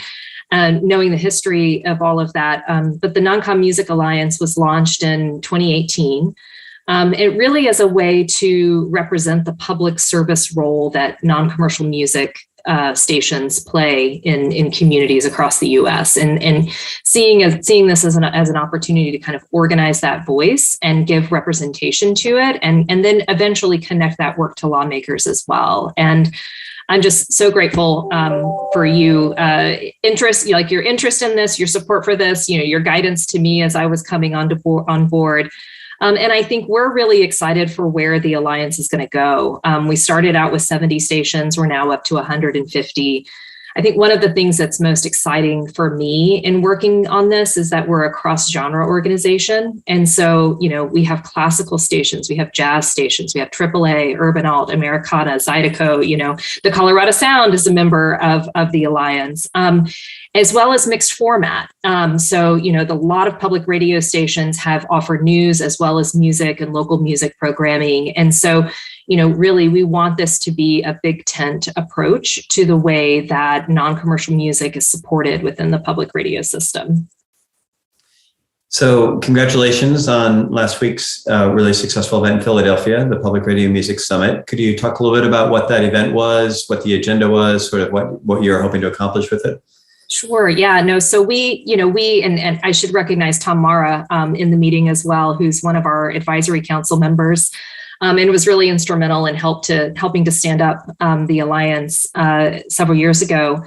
knowing the history of all of that. But the noncomMUSIC Alliance was launched in 2018. It really is a way to represent the public service role that non-commercial music stations play in communities across the U.S. and seeing this as an opportunity to kind of organize that voice and give representation to it, and then eventually connect that work to lawmakers as well. And I'm just so grateful for your interest in this, your support for this, your guidance to me as I was coming on board. And I think we're really excited for where the Alliance is going to go. We started out with 70 stations. We're now up to 150. I think one of the things that's most exciting for me in working on this is that we're a cross-genre organization. And so, we have classical stations, we have jazz stations, we have AAA, Urban Alt, Americana, Zydeco, the Colorado Sound is a member of the Alliance, as well as mixed format. So, a lot of public radio stations have offered news as well as music and local music programming. And so, really, we want this to be a big tent approach to the way that non-commercial music is supported within the public radio system. So congratulations on last week's really successful event in Philadelphia, the Public Radio Music Summit. Could you talk a little bit about what that event was, what the agenda was, sort of what you're hoping to accomplish with it? Sure. Yeah, no. So we I should recognize Tom Mara in the meeting as well, who's one of our advisory council members. And was really instrumental in helping to stand up the Alliance several years ago.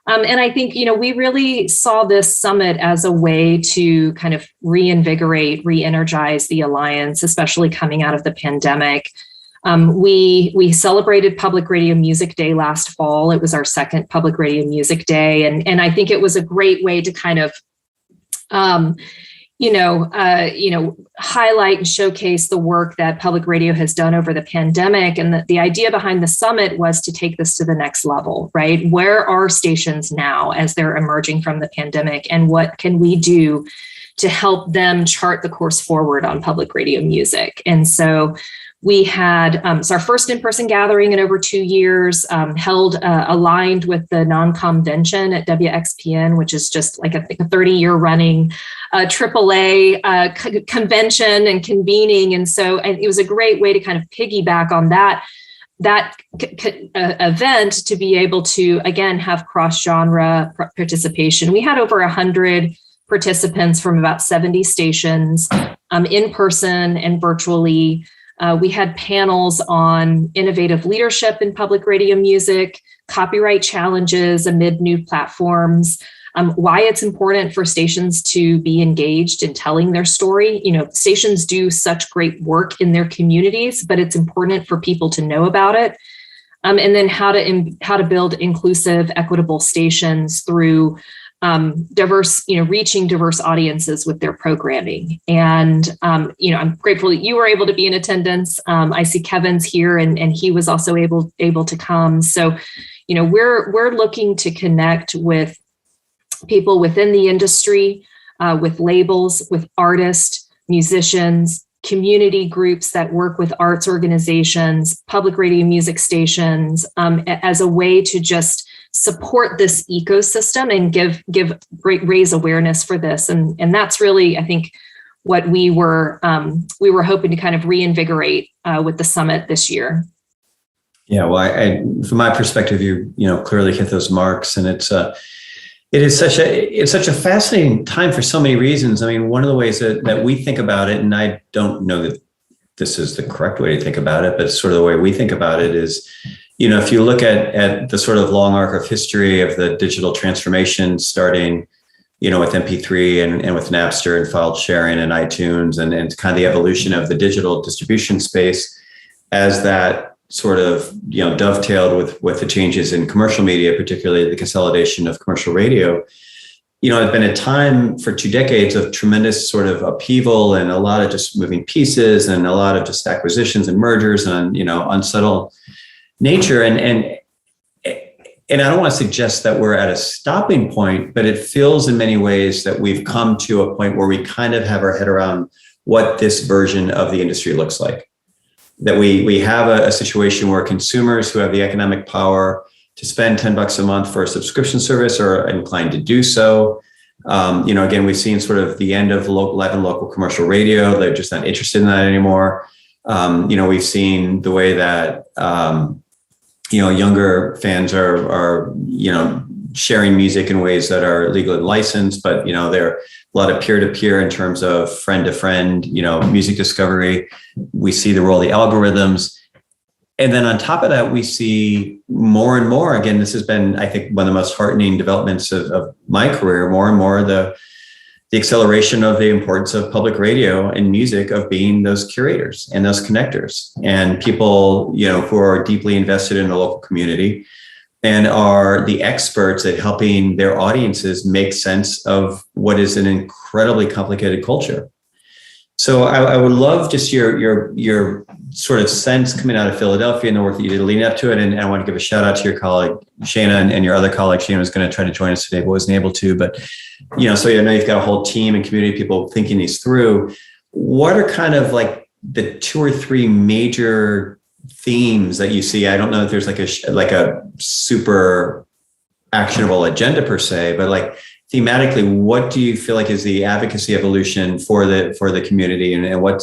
And I think, we really saw this summit as a way to kind of reinvigorate, re-energize the Alliance, especially coming out of the pandemic. We celebrated Public Radio Music Day last fall. It was our second Public Radio Music Day. And I think it was a great way to kind of highlight and showcase the work that public radio has done over the pandemic. And the idea behind the summit was to take this to the next level, right? Where are stations now as they're emerging from the pandemic, and what can we do to help them chart the course forward on public radio music? And so we had our first in-person gathering in over 2 years, held aligned with the non-comvention at WXPN, which is just like a 30-year running AAA convention and convening. And so it was a great way to kind of piggyback on that event to be able to, again, have cross-genre participation. We had over 100 participants from about 70 stations, in person and virtually. We had panels on innovative leadership in public radio music, copyright challenges amid new platforms, why it's important for stations to be engaged in telling their story. Stations do such great work in their communities, but it's important for people to know about it. And then how to build inclusive, equitable stations through diverse, reaching diverse audiences with their programming. And, I'm grateful that you were able to be in attendance. I see Kevin's here and he was also able to come. So, we're looking to connect with people within the industry, with labels, with artists, musicians, community groups that work with arts organizations, public radio music stations, as a way to just support this ecosystem and raise awareness for this. And that's really, I think, what we were hoping to kind of reinvigorate with the summit this year. Yeah, well, I from my perspective, you clearly hit those marks, and it's such a fascinating time for so many reasons. I mean, one of the ways that we think about it, and I don't know that this is the correct way to think about it, but sort of the way we think about it is, if you look at the sort of long arc of history of the digital transformation, starting, with MP3 and with Napster and file sharing and iTunes and kind of the evolution of the digital distribution space, as that sort of, dovetailed with the changes in commercial media, particularly the consolidation of commercial radio. It's been a time for 2 decades of tremendous sort of upheaval and a lot of just moving pieces and a lot of just acquisitions and mergers and, unsettled nature. And I don't want to suggest that we're at a stopping point, but it feels in many ways that we've come to a point where we kind of have our head around what this version of the industry looks like. That we have a situation where consumers who have the economic power to spend $10 a month for a subscription service are inclined to do so. Again, we've seen sort of the end of live and local commercial radio. They're just not interested in that anymore. We've seen the way that, younger fans are sharing music in ways that are legal and licensed, but, there are a lot of peer-to-peer in terms of friend-to-friend, music discovery. We see the role of the algorithms. And then on top of that, we see more and more, again, this has been, I think, one of the most heartening developments of my career, more and more the acceleration of the importance of public radio and music, of being those curators and those connectors and people, who are deeply invested in the local community and are the experts at helping their audiences make sense of what is an incredibly complicated culture. So I would love just your sort of sense coming out of Philadelphia and the work that you did leading up to it. And I want to give a shout out to your colleague, Shana, and your other colleague. Shana was going to try to join us today, but wasn't able to. But, so I know you've got a whole team and community of people thinking these through. What are kind of like the 2 or 3 major themes that you see? I don't know if there's like a super actionable agenda per se, but like thematically, what do you feel like is the advocacy evolution for the community, and what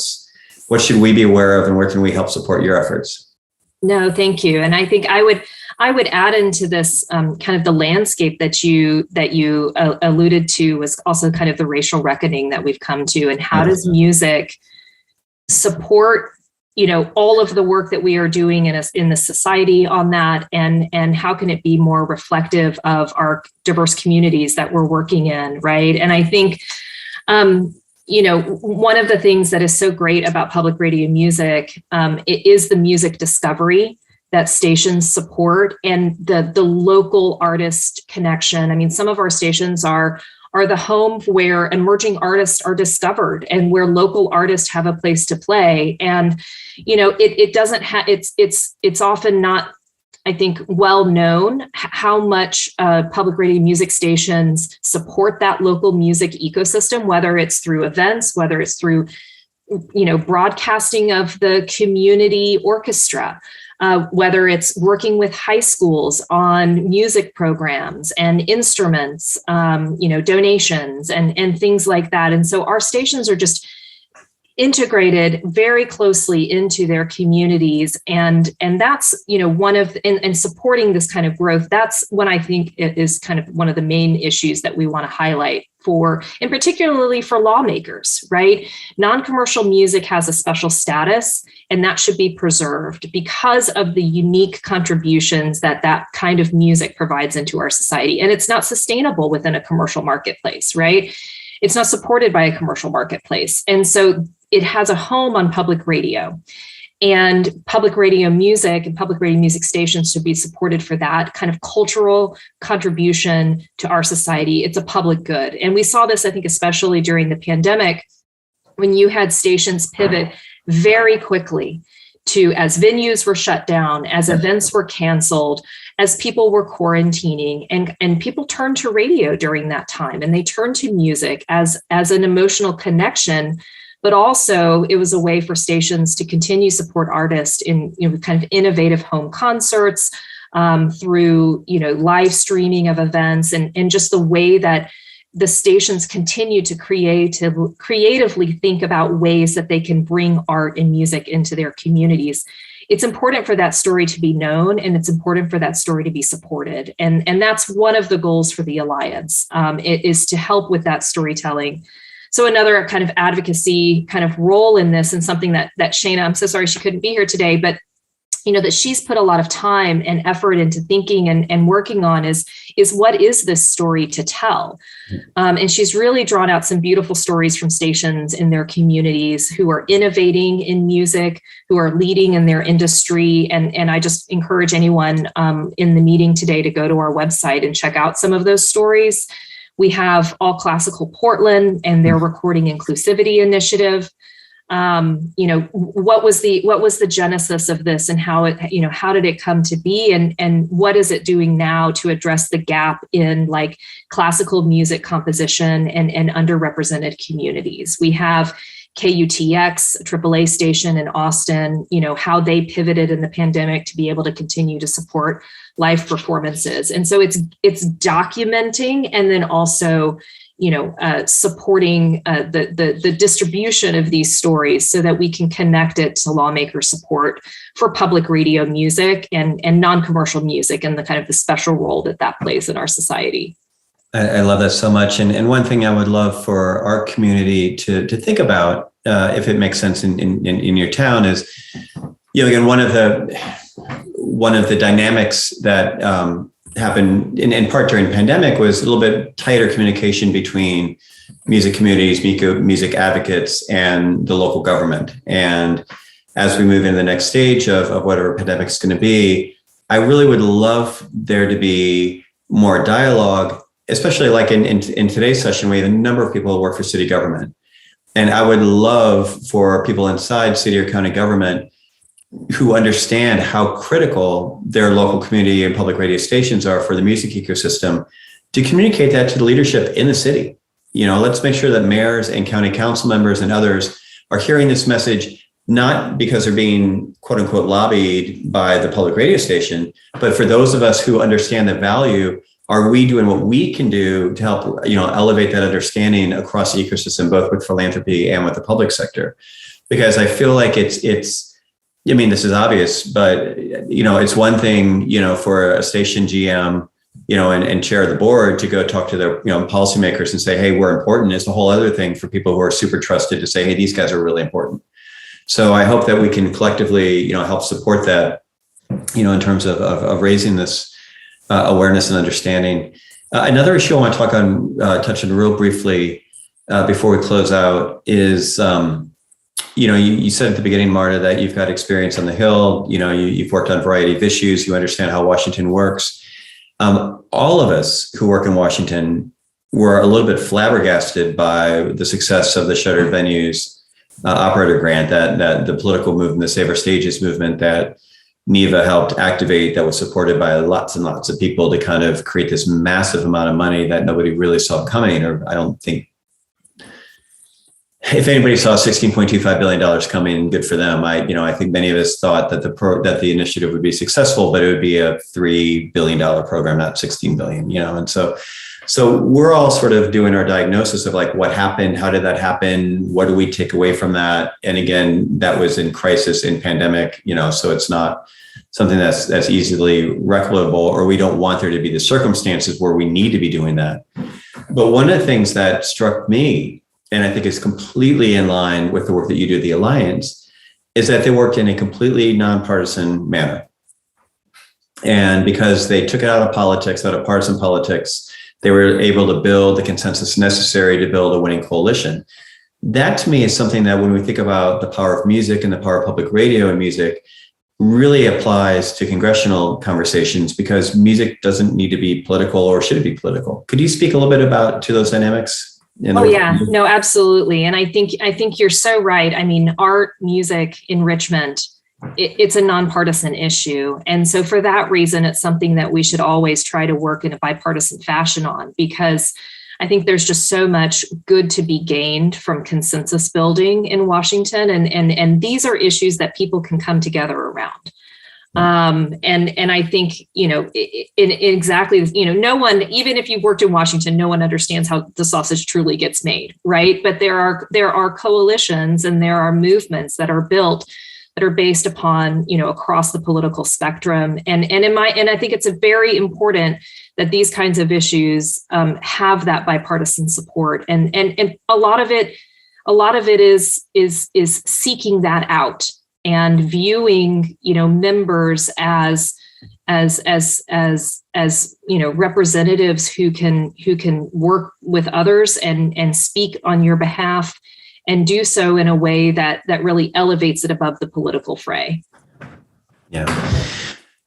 should we be aware of, and where can we help support your efforts? No, thank you. And I think I would add into this kind of the landscape that you alluded to was also kind of the racial reckoning that we've come to, and how does music support all of the work that we are doing in the society on that, and how can it be more reflective of our diverse communities that we're working in, right? And I think, one of the things that is so great about public radio music, it is the music discovery that stations support and the local artist connection. I mean, some of our stations are the home where emerging artists are discovered and where local artists have a place to play. And, it doesn't have, it's often not, I think, well known how much public radio music stations support that local music ecosystem, whether it's through events, whether it's through, broadcasting of the community orchestra, whether it's working with high schools on music programs and instruments, donations and things like that. And so our stations are just integrated very closely into their communities. And that's, one of, and supporting this kind of growth, that's when I think it is kind of one of the main issues that we want to highlight for, and particularly for lawmakers, right? Non-commercial music has a special status, and that should be preserved because of the unique contributions that kind of music provides into our society. And it's not sustainable within a commercial marketplace, right? It's not supported by a commercial marketplace. And so it has a home on public radio, and public radio music and public radio music stations should be supported for that kind of cultural contribution to our society. It's a public good. And we saw this, I think, especially during the pandemic, when you had stations pivot very quickly to, as venues were shut down, as events were canceled, as people were quarantining, and people turned to radio during that time, and they turned to music as an emotional connection. But also it was a way for stations to continue support artists in kind of innovative home concerts, through live streaming of events, and just the way that the stations continue to creatively think about ways that they can bring art and music into their communities. It's important for that story to be known, and it's important for that story to be supported. And that's one of the goals for the Alliance. It is to help with that storytelling. So another kind of advocacy kind of role in this, and something that Shana, I'm so sorry she couldn't be here today, but that she's put a lot of time and effort into thinking and working on is what is this story to tell? And she's really drawn out some beautiful stories from stations in their communities who are innovating in music, who are leading in their industry. And I just encourage anyone in the meeting today to go to our website and check out some of those stories. We have All Classical Portland and their Recording Inclusivity Initiative. What was the genesis of this, and how did it come to be, and what is it doing now to address the gap in like classical music composition and underrepresented communities? We have KUTX, a AAA station in Austin, how they pivoted in the pandemic to be able to continue to support live performances. And so it's documenting, and then also supporting the distribution of these stories so that we can connect it to lawmaker support for public radio music and non-commercial music, and the kind of the special role that plays in our society. I love that so much. And one thing I would love for our community to think about, if it makes sense in your town, is, again, one of the dynamics that happened in part during the pandemic was a little bit tighter communication between music communities, music advocates, and the local government. And as we move into the next stage of whatever pandemic is going to be, I really would love there to be more dialogue, especially like in today's session, we have a number of people who work for city government. And I would love for people inside city or county government who understand how critical their local community and public radio stations are for the music ecosystem to communicate that to the leadership in the city. Let's make sure that mayors and county council members and others are hearing this message, not because they're being quote unquote lobbied by the public radio station, but for those of us who understand the value, are we doing what we can do to help, elevate that understanding across the ecosystem, both with philanthropy and with the public sector? Because I feel like this is obvious, but, it's one thing, for a station GM, and chair of the board to go talk to their, policymakers and say, hey, we're important. It's a whole other thing for people who are super trusted to say, hey, these guys are really important. So I hope that we can collectively, help support that, in terms of raising this awareness and understanding. Another issue I want to touch on real briefly before we close out is, you said at the beginning, Marta, that you've got experience on the Hill. You've worked on a variety of issues. You understand how Washington works. All of us who work in Washington were a little bit flabbergasted by the success of the Shuttered Venues operator grant, that the political movement, the Save Our Stages movement that NEVA helped activate, that was supported by lots and lots of people to kind of create this massive amount of money that nobody really saw coming, or I don't think. If anybody saw $16.25 billion coming, good for them. I think many of us thought that the initiative would be successful, but it would be a $3 billion program, not $16 billion. And so So we're all sort of doing our diagnosis of like what happened, how did that happen, what do we take away from that? And again, that was in crisis, in pandemic, so it's not something that's easily replicable, or we don't want there to be the circumstances where we need to be doing that. But one of the things that struck me, and I think is completely in line with the work that you do at the Alliance, is that they worked in a completely nonpartisan manner. And because they took it out of politics, out of partisan politics, they were able to build the consensus necessary to build a winning coalition. That to me is something that when we think about the power of music and the power of public radio and music really applies to congressional conversations, because music doesn't need to be political, or should it be political? Could you speak a little bit to those dynamics? Oh yeah, no, absolutely. And I think you're so right. I mean, art, music, enrichment, it's a nonpartisan issue. And so for that reason, it's something that we should always try to work in a bipartisan fashion on, because I think there's just so much good to be gained from consensus building in Washington. And these are issues that people can come together around. And I think, exactly, no one, even if you worked in Washington, no one understands how the sausage truly gets made, right? But there are coalitions and there are movements that are built that are based upon, across the political spectrum. And I think it's very important that these kinds of issues have that bipartisan support. And a lot of it is seeking that out and viewing, members as representatives who can work with others and speak on your behalf, and do so in a way that really elevates it above the political fray. Yeah.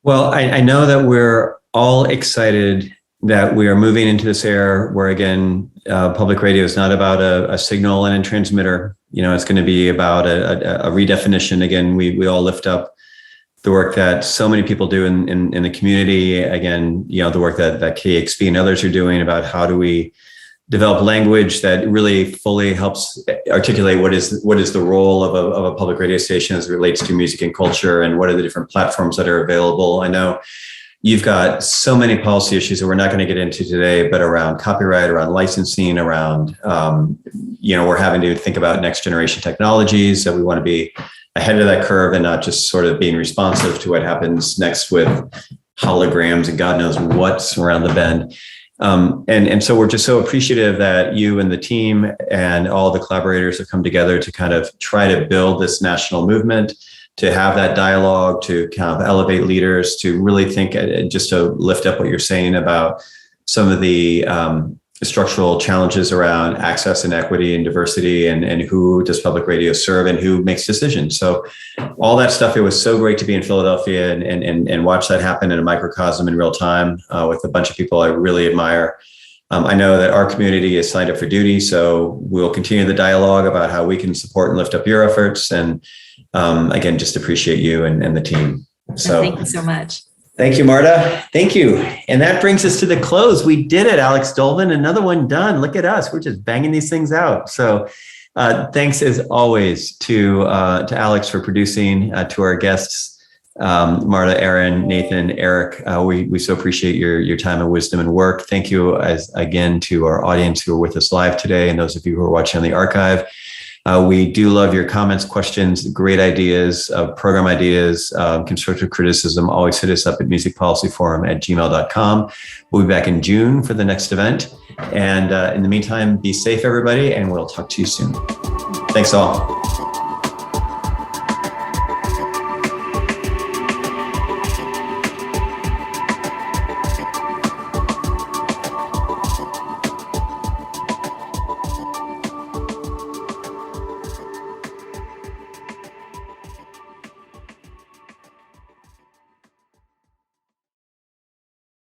Well, I know that we're all excited that we are moving into this era where, again, public radio is not about a signal and a transmitter. It's going to be about a redefinition. Again, we all lift up the work that so many people do in the community. Again, the work that KXP and others are doing about how do we develop language that really fully helps articulate what is the role of a public radio station as it relates to music and culture, and what are the different platforms that are available. I know you've got so many policy issues that we're not going to get into today, but around copyright, around licensing, around, we're having to think about next generation technologies. So we want to be ahead of that curve and not just sort of being responsive to what happens next with holograms and God knows what's around the bend. And so we're just so appreciative that you and the team and all the collaborators have come together to kind of try to build this national movement, to have that dialogue, to kind of elevate leaders, to really think, just to lift up what you're saying about some of the structural challenges around access and equity and diversity, and who does public radio serve and who makes decisions. So all that stuff, it was so great to be in Philadelphia and watch that happen in a microcosm in real time with a bunch of people I really admire. I know that our community is signed up for duty, so we'll continue the dialogue about how we can support and lift up your efforts. And again, just appreciate you and the team. So thank you so much. Thank you, Marta. Thank you. And that brings us to the close. We did it, Alex Dolvin. Another one done. Look at us. We're just banging these things out. So thanks as always to Alex for producing, to our guests, Marta, Erin, Nathan, Eric. We so appreciate your time and wisdom and work. Thank you again to our audience who are with us live today, and those of you who are watching on the archive. We do love your comments, questions, great ideas, program ideas, constructive criticism. Always hit us up at musicpolicyforum@gmail.com. We'll be back in June for the next event. And in the meantime, be safe, everybody, and we'll talk to you soon. Thanks all.